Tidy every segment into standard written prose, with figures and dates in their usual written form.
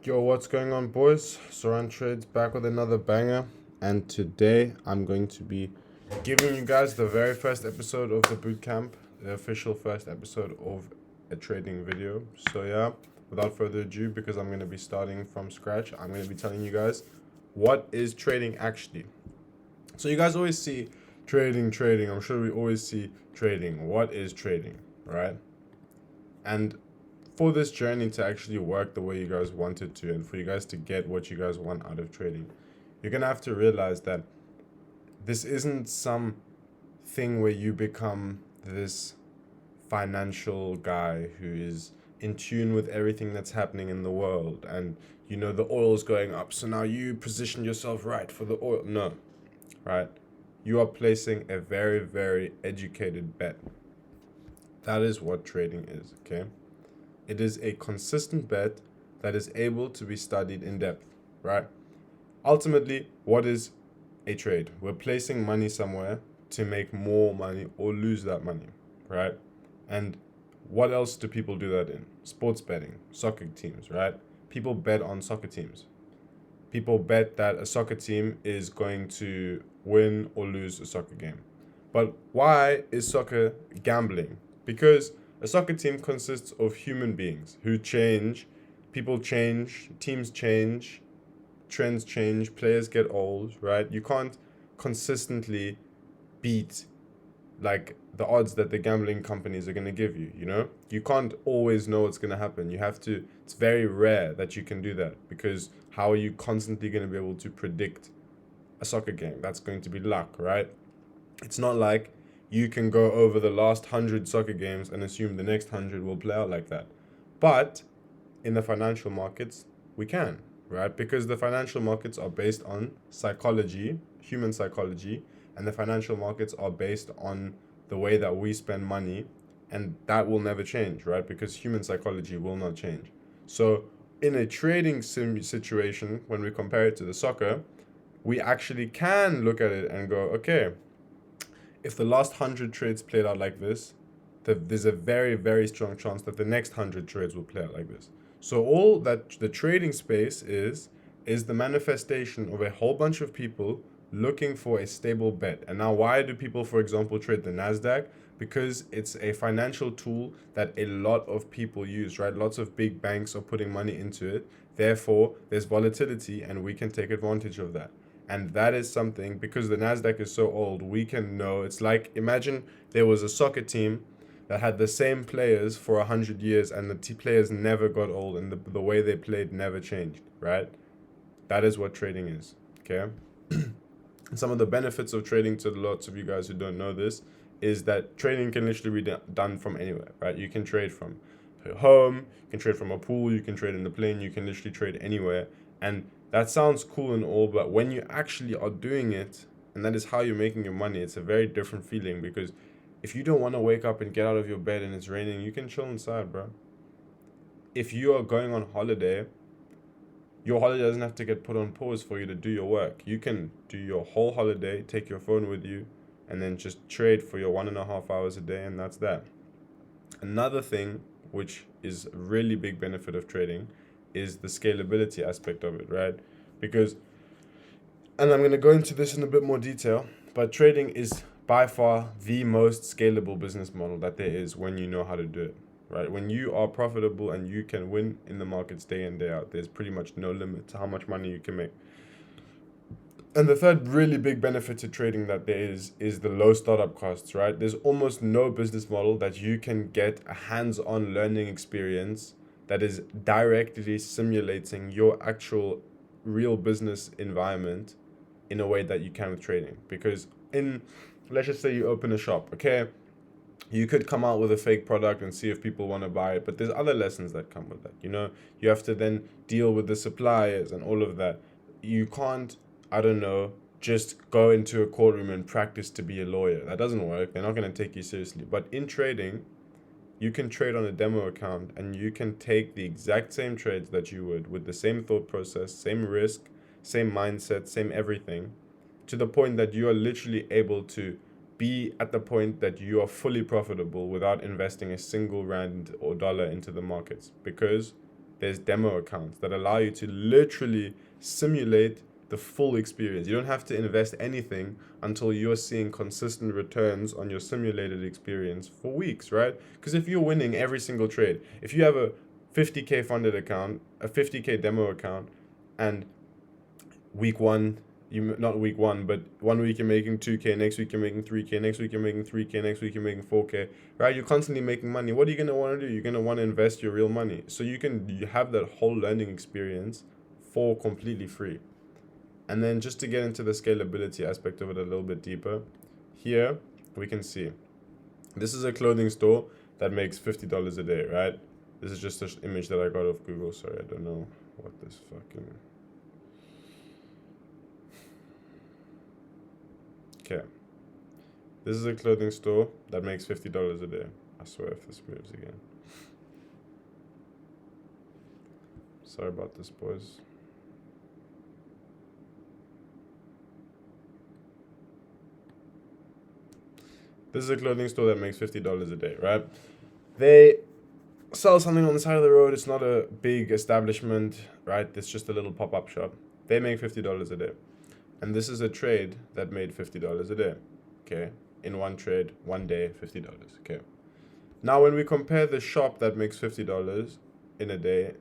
Yo, what's going on, boys? Soran Trades back with another banger, and today I'm going to be giving you guys the very first episode of the bootcamp, the official first episode of a trading video. So yeah, without further ado, because I'm going to be starting from scratch, I'm going to be telling you guys what is trading actually. So you guys always see trading. I'm sure we always see trading. What is trading, right? And for this journey to actually work the way you guys want it to, and for you guys to get what you guys want out of trading, you're gonna have to realize that this isn't some thing where you become this financial guy who is in tune with everything that's happening in the world, and you know the oil's going up, so now you position yourself right for the oil. No, right? You are placing a very, very educated bet. That is what trading is, okay? It is a consistent bet that is able to be studied in depth, right? Ultimately, what is a trade? We're placing money somewhere to make more money or lose that money, right? And what else do people do that in? Sports betting, soccer teams, right? People bet on soccer teams. People bet that a soccer team is going to win or lose a soccer game. But why is soccer gambling? Because a soccer team consists of human beings who change, people change, teams change, trends change, players get old, right? You can't consistently beat like the odds that the gambling companies are going to give you, you know? You can't always know what's going to happen. You have to, it's very rare that you can do that because how are you constantly going to be able to predict a soccer game? That's going to be luck, right? It's not like you can go over the last 100 soccer games and assume the next 100 will play out like that. But in the financial markets, we can, right? Because the financial markets are based on psychology, human psychology, and the financial markets are based on the way that we spend money, and that will never change, right? Because human psychology will not change. So, in a trading situation, when we compare it to the soccer, we actually can look at it and go, okay, if the last 100 trades played out like this, there's a very, very strong chance that the next 100 trades will play out like this. So all that the trading space is the manifestation of a whole bunch of people looking for a stable bet. And now why do people, for example, trade the Nasdaq? Because it's a financial tool that a lot of people use, right? Lots of big banks are putting money into it. Therefore, there's volatility and we can take advantage of that. And that is something, because the Nasdaq is so old, we can know. It's like, imagine there was a soccer team that had the same players for 100 years and the players never got old and the way they played never changed, right? That is what trading is, okay? And some of the benefits of trading, to lots of you guys who don't know this, is that trading can literally be done from anywhere, right? You can trade from your home, you can trade from a pool, you can trade in the plane, you can literally trade anywhere. And that sounds cool and all, but when you actually are doing it, and that is how you're making your money, it's a very different feeling. Because if you don't want to wake up and get out of your bed and it's raining, you can chill inside, bro. If you are going on holiday, your holiday doesn't have to get put on pause for you to do your work. You can do your whole holiday, take your phone with you, and then just trade for your 1.5 hours a day, and that's that. Another thing, which is a really big benefit of trading, is the scalability aspect of it, right? Because, and I'm going to go into this in a bit more detail, but trading is by far the most scalable business model that there is when you know how to do it, right? When you are profitable and you can win in the markets day in, day out, there's pretty much no limit to how much money you can make. And the third really big benefit to trading that there is the low startup costs, right? There's almost no business model that you can get a hands-on learning experience that is directly simulating your actual real business environment in a way that you can with trading. Because let's just say you open a shop, okay? You could come out with a fake product and see if people want to buy it, but there's other lessons that come with that. You know, you have to then deal with the suppliers and all of that. You can't, I don't know, just go into a courtroom and practice to be a lawyer. That doesn't work. They're not going to take you seriously. But in trading, you can trade on a demo account and you can take the exact same trades that you would with the same thought process, same risk, same mindset, same everything, to the point that you are literally able to be at the point that you are fully profitable without investing a single rand or dollar into the markets, because there's demo accounts that allow you to literally simulate the full experience. You don't have to invest anything until you're seeing consistent returns on your simulated experience for weeks, right? Because if you're winning every single trade, if you have a 50K funded account, a 50K demo account, and week one, not week one, but 1 week you're making 2K, next week you're making 3K, next week you're making 3K, next week you're making 4K, right? You're constantly making money. What are you going to want to do? You're going to want to invest your real money. So you have that whole learning experience for completely free. And then just to get into the scalability aspect of it a little bit deeper, here we can see this is a clothing store that makes $50 a day, right? This is just an image that I got off Google. Sorry, I don't know what this fucking... Okay. This is a clothing store that makes $50 a day. I swear if this moves again. Sorry about this, boys. This is a clothing store that makes $50 a day, right? They sell something on the side of the road. It's not a big establishment, right? It's just a little pop-up shop. They make $50 a day. And this is a trade that made $50 a day, okay? In one trade, one day, $50, okay? Now, when we compare the shop that makes $50 in a day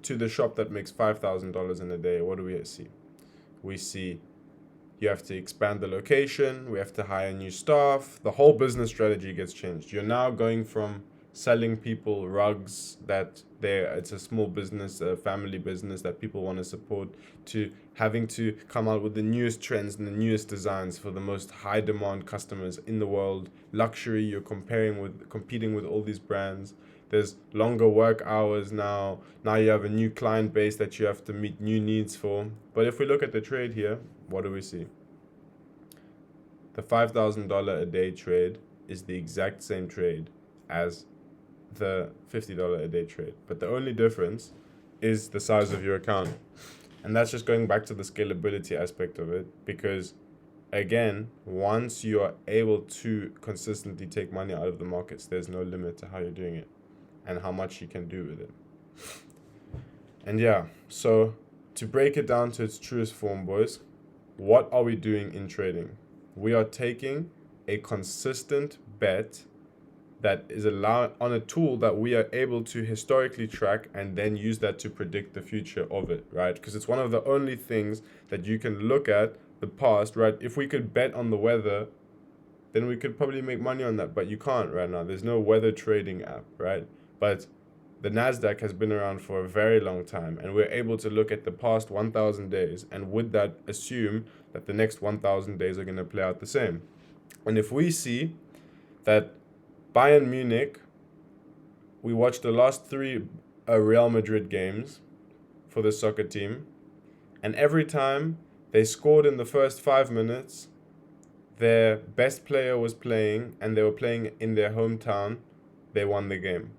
to the shop that makes $5,000 in a day, what do we see? We see you have to expand the location, we have to hire new staff, the whole business strategy gets changed. You're now going from selling people rugs that it's a small business, a family business that people want to support, to having to come out with the newest trends and the newest designs for the most high demand customers in the world. Luxury, you're competing with all these brands. There's longer work hours now. Now you have a new client base that you have to meet new needs for. But if we look at the trade here, what do we see? The $5,000 a day trade is the exact same trade as the $50 a day trade. But the only difference is the size of your account. And that's just going back to the scalability aspect of it, because again, once you are able to consistently take money out of the markets, there's no limit to how you're doing it and how much you can do with it. And yeah, so to break it down to its truest form, boys, what are we doing in trading? We are taking a consistent bet that is allowed on a tool that we are able to historically track and then use that to predict the future of it, right? Because it's one of the only things that you can look at the past, right? If we could bet on the weather, then we could probably make money on that, but you can't right now. There's no weather trading app, right? But the NASDAQ has been around for a very long time, and we're able to look at the past 1,000 days, and with that assume that the next 1,000 days are going to play out the same. And if we see that Bayern Munich, we watched the last 3 Real Madrid games for the soccer team, and every time they scored in the first 5 minutes, their best player was playing, and they were playing in their hometown, they won the game.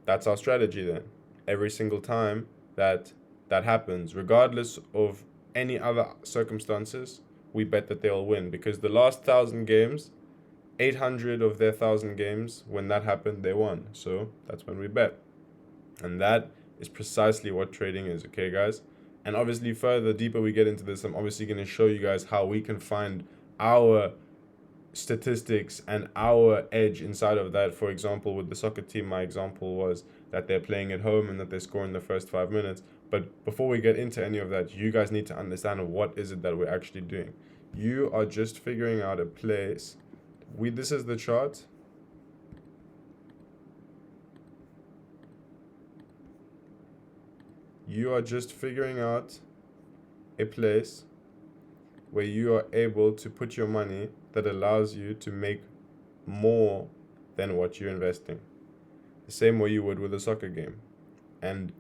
That's our strategy then. Every single time that happens, regardless of any other circumstances, we bet that they'll win, because the last 1,000 games, 800 of their 1,000 games, when that happened, they won. So that's when we bet. And that is precisely what trading is, okay, guys? And obviously, further deeper we get into this, I'm obviously going to show you guys how we can find our statistics and our edge inside of that. For example, with the soccer team, my example was that they're playing at home and that they score in the first 5 minutes. But before we get into any of that, you guys need to understand what is it that we're actually doing. You are just figuring out a place. This is the chart. You are just figuring out a place where you are able to put your money that allows you to make more than what you're investing. The same way you would with a soccer game. And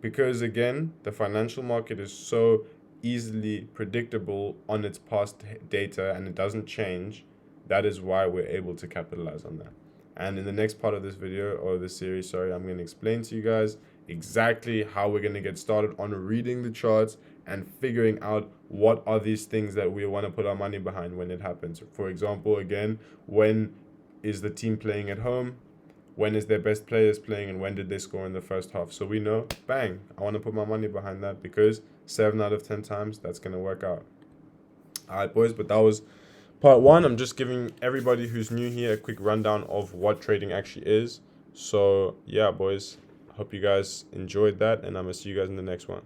because, again, the financial market is so easily predictable on its past data and it doesn't change, that is why we're able to capitalize on that. And in the next part of this video, or this series, I'm going to explain to you guys exactly how we're going to get started on reading the charts and figuring out what are these things that we want to put our money behind when it happens. For example, again, when is the team playing at home? when is their best players playing and when did they score in the first half. So we know, bang, I want to put my money behind that because 7 out of 10 times that's going to work out. All right, boys, but that was part one. I'm just giving everybody who's new here a quick rundown of what trading actually is. So, yeah, boys, hope you guys enjoyed that, and I'm going to see you guys in the next one.